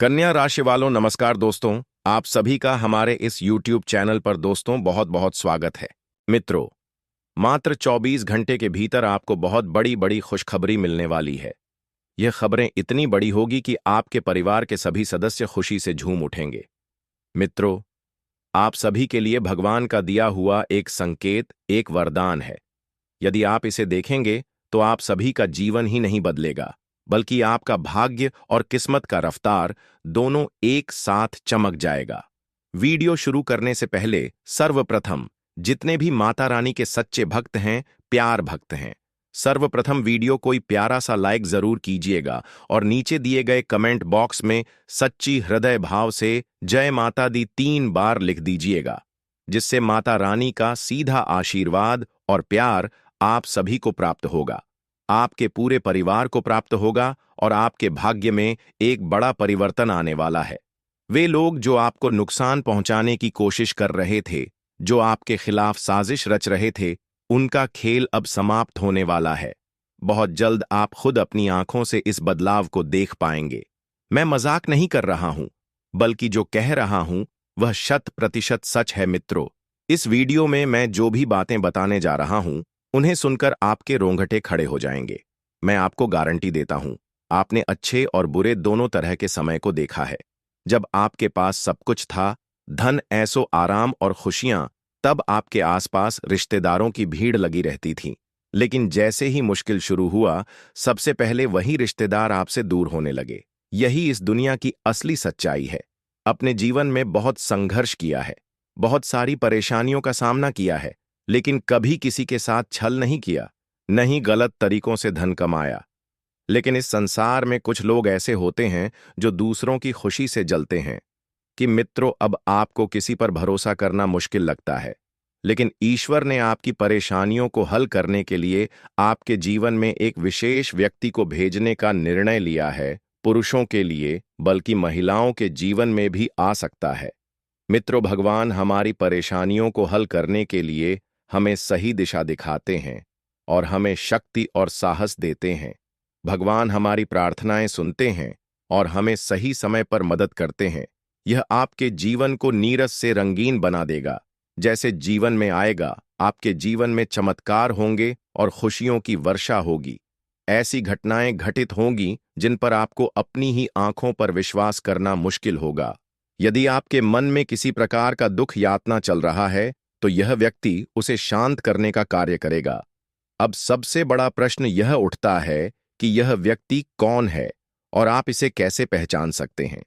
कन्या राशि वालों नमस्कार दोस्तों। आप सभी का हमारे इस YouTube चैनल पर दोस्तों बहुत बहुत स्वागत है। मित्रों, मात्र 24 घंटे के भीतर आपको बहुत बड़ी बड़ी खुशखबरी मिलने वाली है। यह खबरें इतनी बड़ी होगी कि आपके परिवार के सभी सदस्य खुशी से झूम उठेंगे। मित्रों, आप सभी के लिए भगवान का दिया हुआ एक संकेत, एक वरदान है। यदि आप इसे देखेंगे तो आप सभी का जीवन ही नहीं बदलेगा, बल्कि आपका भाग्य और किस्मत का रफ्तार दोनों एक साथ चमक जाएगा। वीडियो शुरू करने से पहले सर्वप्रथम जितने भी माता रानी के सच्चे भक्त हैं, प्यार भक्त हैं, सर्वप्रथम वीडियो कोई प्यारा सा लाइक जरूर कीजिएगा और नीचे दिए गए कमेंट बॉक्स में सच्ची हृदय भाव से जय माता दी 3 बार लिख दीजिएगा, जिससे माता रानी का सीधा आशीर्वाद और प्यार आप सभी को प्राप्त होगा, आपके पूरे परिवार को प्राप्त होगा और आपके भाग्य में एक बड़ा परिवर्तन आने वाला है। वे लोग जो आपको नुकसान पहुंचाने की कोशिश कर रहे थे, जो आपके खिलाफ साजिश रच रहे थे, उनका खेल अब समाप्त होने वाला है। बहुत जल्द आप खुद अपनी आंखों से इस बदलाव को देख पाएंगे। मैं मजाक नहीं कर रहा हूं, बल्कि जो कह रहा हूं वह 100% सच है। मित्रों, इस वीडियो में मैं जो भी बातें बताने जा रहा हूं, उन्हें सुनकर आपके रोंगटे खड़े हो जाएंगे। मैं आपको गारंटी देता हूं, आपने अच्छे और बुरे दोनों तरह के समय को देखा है। जब आपके पास सब कुछ था, धन, ऐशो आराम और खुशियां, तब आपके आसपास रिश्तेदारों की भीड़ लगी रहती थी। लेकिन जैसे ही मुश्किल शुरू हुआ, सबसे पहले वही रिश्तेदार आपसे दूर होने लगे। यही इस दुनिया की असली सच्चाई है। अपने जीवन में बहुत संघर्ष किया है, बहुत सारी परेशानियों का सामना किया है, लेकिन कभी किसी के साथ छल नहीं किया, नहीं गलत तरीकों से धन कमाया। लेकिन इस संसार में कुछ लोग ऐसे होते हैं जो दूसरों की खुशी से जलते हैं। कि मित्रों, अब आपको किसी पर भरोसा करना मुश्किल लगता है, लेकिन ईश्वर ने आपकी परेशानियों को हल करने के लिए आपके जीवन में एक विशेष व्यक्ति को भेजने का निर्णय लिया है। पुरुषों के लिए, बल्कि महिलाओं के जीवन में भी आ सकता है। मित्रों, भगवान हमारी परेशानियों को हल करने के लिए हमें सही दिशा दिखाते हैं और हमें शक्ति और साहस देते हैं। भगवान हमारी प्रार्थनाएं सुनते हैं और हमें सही समय पर मदद करते हैं। यह आपके जीवन को नीरस से रंगीन बना देगा। जैसे जीवन में आएगा, आपके जीवन में चमत्कार होंगे और खुशियों की वर्षा होगी। ऐसी घटनाएं घटित होंगी जिन पर आपको अपनी ही आंखों पर विश्वास करना मुश्किल होगा। यदि आपके मन में किसी प्रकार का दुख यातना चल रहा है, तो यह व्यक्ति उसे शांत करने का कार्य करेगा। अब सबसे बड़ा प्रश्न यह उठता है कि यह व्यक्ति कौन है और आप इसे कैसे पहचान सकते हैं।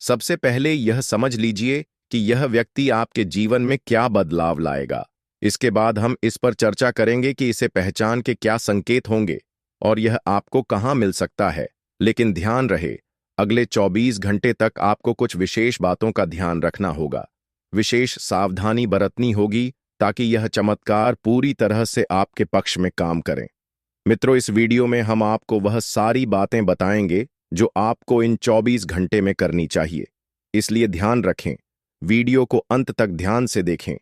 सबसे पहले यह समझ लीजिए कि यह व्यक्ति आपके जीवन में क्या बदलाव लाएगा। इसके बाद हम इस पर चर्चा करेंगे कि इसे पहचान के क्या संकेत होंगे और यह आपको कहाँ मिल सकता है। लेकिन ध्यान रहे, अगले 24 घंटे तक आपको कुछ विशेष बातों का ध्यान रखना होगा। विशेष सावधानी बरतनी होगी ताकि यह चमत्कार पूरी तरह से आपके पक्ष में काम करें। मित्रों, इस वीडियो में हम आपको वह सारी बातें बताएंगे जो आपको इन 24 घंटे में करनी चाहिए। इसलिए ध्यान रखें, वीडियो को अंत तक ध्यान से देखें।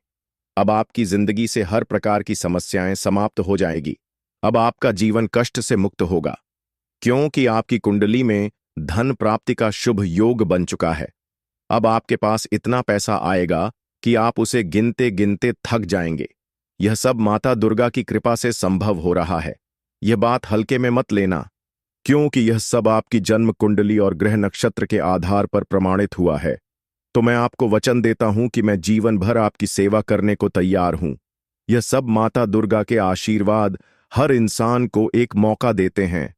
अब आपकी जिंदगी से हर प्रकार की समस्याएं समाप्त हो जाएगी। अब आपका जीवन कष्ट से मुक्त होगा, क्योंकि आपकी कुंडली में धन प्राप्ति का शुभ योग बन चुका है। अब आपके पास इतना पैसा आएगा कि आप उसे गिनते गिनते थक जाएंगे। यह सब माता दुर्गा की कृपा से संभव हो रहा है। यह बात हल्के में मत लेना, क्योंकि यह सब आपकी जन्म कुंडली और ग्रह नक्षत्र के आधार पर प्रमाणित हुआ है। तो मैं आपको वचन देता हूं कि मैं जीवन भर आपकी सेवा करने को तैयार हूं। यह सब माता दुर्गा के आशीर्वाद हर इंसान को एक मौका देते हैं।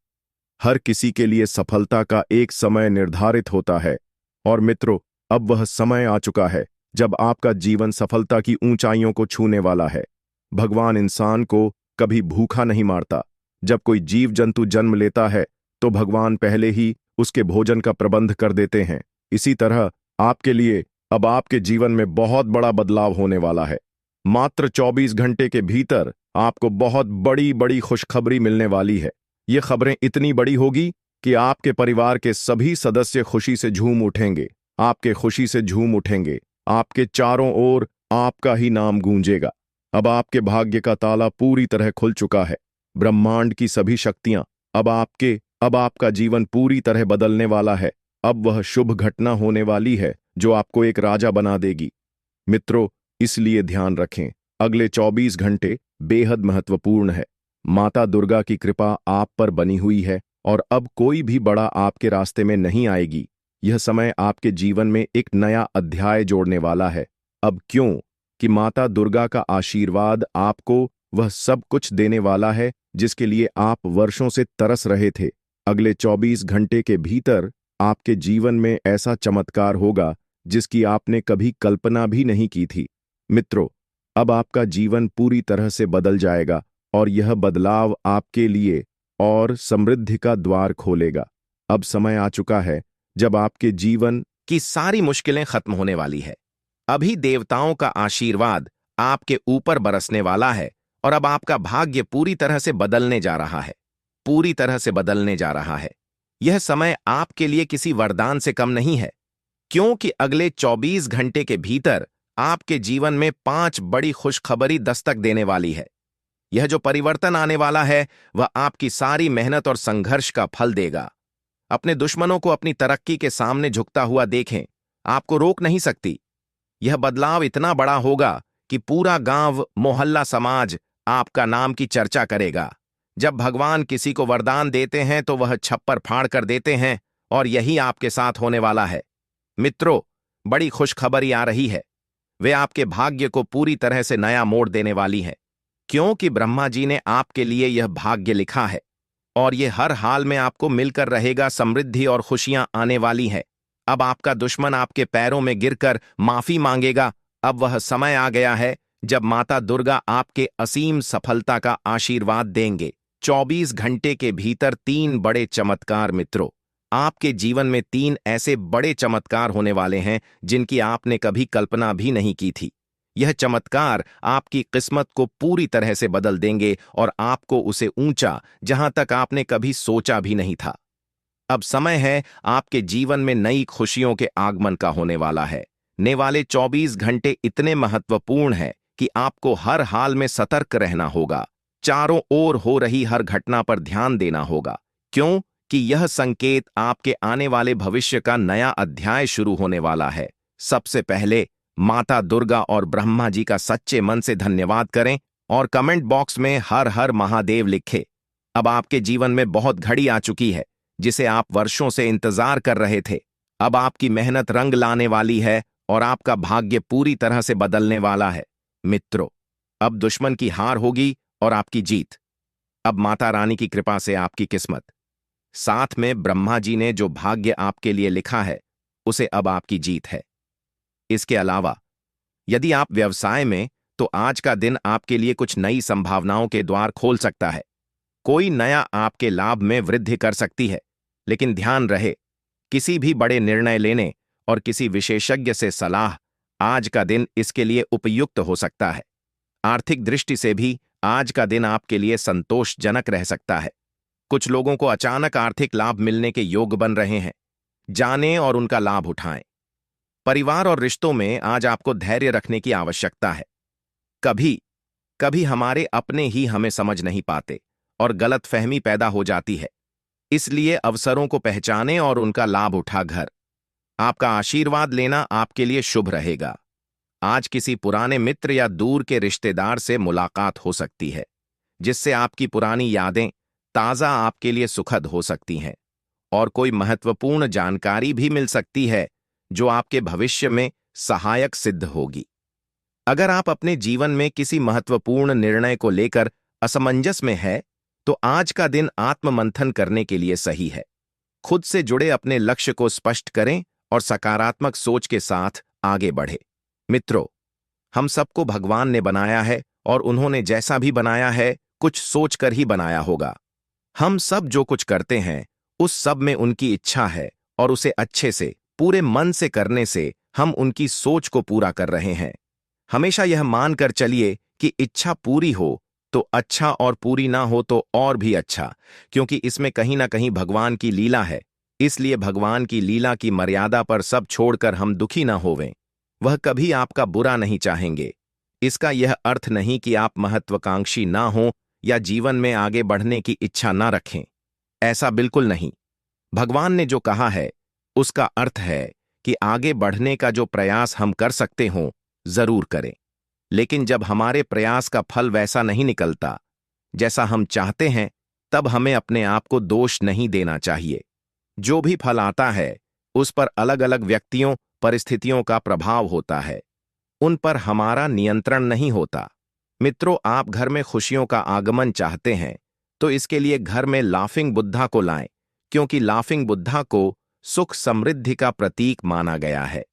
हर किसी के लिए सफलता का एक समय निर्धारित होता है। और मित्रों, अब वह समय आ चुका है जब आपका जीवन सफलता की ऊंचाइयों को छूने वाला है। भगवान इंसान को कभी भूखा नहीं मारता। जब कोई जीव जंतु जन्म लेता है तो भगवान पहले ही उसके भोजन का प्रबंध कर देते हैं। इसी तरह आपके लिए अब आपके जीवन में बहुत बड़ा बदलाव होने वाला है। मात्र 24 घंटे के भीतर आपको बहुत बड़ी बड़ी खुशखबरी मिलने वाली है। ये खबरें इतनी बड़ी होगी कि आपके परिवार के सभी सदस्य खुशी से झूम उठेंगे। आपके खुशी से झूम उठेंगे। आपके चारों ओर आपका ही नाम गूंजेगा। अब आपके भाग्य का ताला पूरी तरह खुल चुका है। ब्रह्मांड की सभी शक्तियां अब आपका जीवन पूरी तरह बदलने वाला है। अब वह शुभ घटना होने वाली है जो आपको एक राजा बना देगी। मित्रों, इसलिए ध्यान रखें, अगले 24 घंटे बेहद महत्वपूर्ण है। माता दुर्गा की कृपा आप पर बनी हुई है और अब कोई भी बड़ा आपके रास्ते में नहीं आएगी। यह समय आपके जीवन में एक नया अध्याय जोड़ने वाला है। अब क्यों कि माता दुर्गा का आशीर्वाद आपको वह सब कुछ देने वाला है जिसके लिए आप वर्षों से तरस रहे थे। अगले 24 घंटे के भीतर आपके जीवन में ऐसा चमत्कार होगा जिसकी आपने कभी कल्पना भी नहीं की थी। मित्रों, अब आपका जीवन पूरी तरह से बदल जाएगा और यह बदलाव आपके लिए और समृद्धि का द्वार खोलेगा। अब समय आ चुका है जब आपके जीवन की सारी मुश्किलें खत्म होने वाली है। अभी देवताओं का आशीर्वाद आपके ऊपर बरसने वाला है और अब आपका भाग्य पूरी तरह से बदलने जा रहा है। पूरी तरह से बदलने जा रहा है। यह समय आपके लिए किसी वरदान से कम नहीं है, क्योंकि अगले 24 घंटे के भीतर आपके जीवन में 5 बड़ी खुशखबरी दस्तक देने वाली है। यह जो परिवर्तन आने वाला है वह आपकी सारी मेहनत और संघर्ष का फल देगा। अपने दुश्मनों को अपनी तरक्की के सामने झुकता हुआ देखें, आपको रोक नहीं सकती। यह बदलाव इतना बड़ा होगा कि पूरा गांव, मोहल्ला, समाज आपका नाम की चर्चा करेगा। जब भगवान किसी को वरदान देते हैं तो वह छप्पर फाड़ कर देते हैं, और यही आपके साथ होने वाला है। मित्रों, बड़ी खुशखबरी आ रही है। वे आपके भाग्य को पूरी तरह से नया मोड़ देने वाली है, क्योंकि ब्रह्मा जी ने आपके लिए यह भाग्य लिखा है और यह हर हाल में आपको मिलकर रहेगा। समृद्धि और खुशियां आने वाली है। अब आपका दुश्मन आपके पैरों में गिरकर माफी मांगेगा। अब वह समय आ गया है जब माता दुर्गा आपके असीम सफलता का आशीर्वाद देंगे। 24 घंटे के भीतर 3 बड़े चमत्कार। मित्रों, आपके जीवन में 3 ऐसे बड़े चमत्कार होने वाले हैं जिनकी आपने कभी कल्पना भी नहीं की थी। यह चमत्कार आपकी किस्मत को पूरी तरह से बदल देंगे और आपको उसे ऊंचा, जहां तक आपने कभी सोचा भी नहीं था। अब समय है आपके जीवन में नई खुशियों के आगमन का होने वाला है। ने वाले 24 घंटे इतने महत्वपूर्ण हैं कि आपको हर हाल में सतर्क रहना होगा। चारों ओर हो रही हर घटना पर ध्यान देना होगा, क्यों कि यह संकेत आपके आने वाले भविष्य का नया अध्याय शुरू होने वाला है। सबसे पहले माता दुर्गा और ब्रह्मा जी का सच्चे मन से धन्यवाद करें और कमेंट बॉक्स में हर हर महादेव लिखें। अब आपके जीवन में बहुत घड़ी आ चुकी है जिसे आप वर्षों से इंतजार कर रहे थे। अब आपकी मेहनत रंग लाने वाली है और आपका भाग्य पूरी तरह से बदलने वाला है। मित्रों, अब दुश्मन की हार होगी और आपकी जीत। अब माता रानी की कृपा से आपकी किस्मत, साथ में ब्रह्मा जी ने जो भाग्य आपके लिए लिखा है, उसे अब आपकी जीत है। इसके अलावा यदि आप व्यवसाय में, तो आज का दिन आपके लिए कुछ नई संभावनाओं के द्वार खोल सकता है। कोई नया आपके लाभ में वृद्धि कर सकती है, लेकिन ध्यान रहे, किसी भी बड़े निर्णय लेने और किसी विशेषज्ञ से सलाह, आज का दिन इसके लिए उपयुक्त हो सकता है। आर्थिक दृष्टि से भी आज का दिन आपके लिए संतोषजनक रह सकता है। कुछ लोगों को अचानक आर्थिक लाभ मिलने के योग बन रहे हैं। जानें और उनका लाभ उठाएं। परिवार और रिश्तों में आज आपको धैर्य रखने की आवश्यकता है। कभी कभी हमारे अपने ही हमें समझ नहीं पाते और गलतफहमी पैदा हो जाती है। इसलिए अवसरों को पहचानें और उनका लाभ उठा घर। आपका आशीर्वाद लेना आपके लिए शुभ रहेगा। आज किसी पुराने मित्र या दूर के रिश्तेदार से मुलाकात हो सकती है, जिससे आपकी पुरानी यादें ताज़ा आपके लिए सुखद हो सकती हैं, और कोई महत्वपूर्ण जानकारी भी मिल सकती है जो आपके भविष्य में सहायक सिद्ध होगी। अगर आप अपने जीवन में किसी महत्वपूर्ण निर्णय को लेकर असमंजस में है, तो आज का दिन आत्ममंथन करने के लिए सही है। खुद से जुड़े अपने लक्ष्य को स्पष्ट करें और सकारात्मक सोच के साथ आगे बढ़े। मित्रों, हम सबको भगवान ने बनाया है और उन्होंने जैसा भी बनाया है, कुछ सोचकर ही बनाया होगा। हम सब जो कुछ करते हैं, उस सब में उनकी इच्छा है और उसे अच्छे से, पूरे मन से करने से हम उनकी सोच को पूरा कर रहे हैं। हमेशा यह मानकर चलिए कि इच्छा पूरी हो तो अच्छा और पूरी ना हो तो और भी अच्छा, क्योंकि इसमें कहीं ना कहीं भगवान की लीला है। इसलिए भगवान की लीला की मर्यादा पर सब छोड़कर हम दुखी ना होवें। वह कभी आपका बुरा नहीं चाहेंगे। इसका यह अर्थ नहीं कि आप महत्वाकांक्षी ना हो या जीवन में आगे बढ़ने की इच्छा ना रखें। ऐसा बिल्कुल नहीं। भगवान ने जो कहा है उसका अर्थ है कि आगे बढ़ने का जो प्रयास हम कर सकते हों, जरूर करें। लेकिन जब हमारे प्रयास का फल वैसा नहीं निकलता जैसा हम चाहते हैं, तब हमें अपने आप को दोष नहीं देना चाहिए। जो भी फल आता है, उस पर अलग अलग व्यक्तियों, परिस्थितियों का प्रभाव होता है। उन पर हमारा नियंत्रण नहीं होता। मित्रों, आप घर में खुशियों का आगमन चाहते हैं, तो इसके लिए घर में लाफिंग बुद्धा को लाएं, क्योंकि लाफिंग बुद्धा को सुख समृद्धि का प्रतीक माना गया है।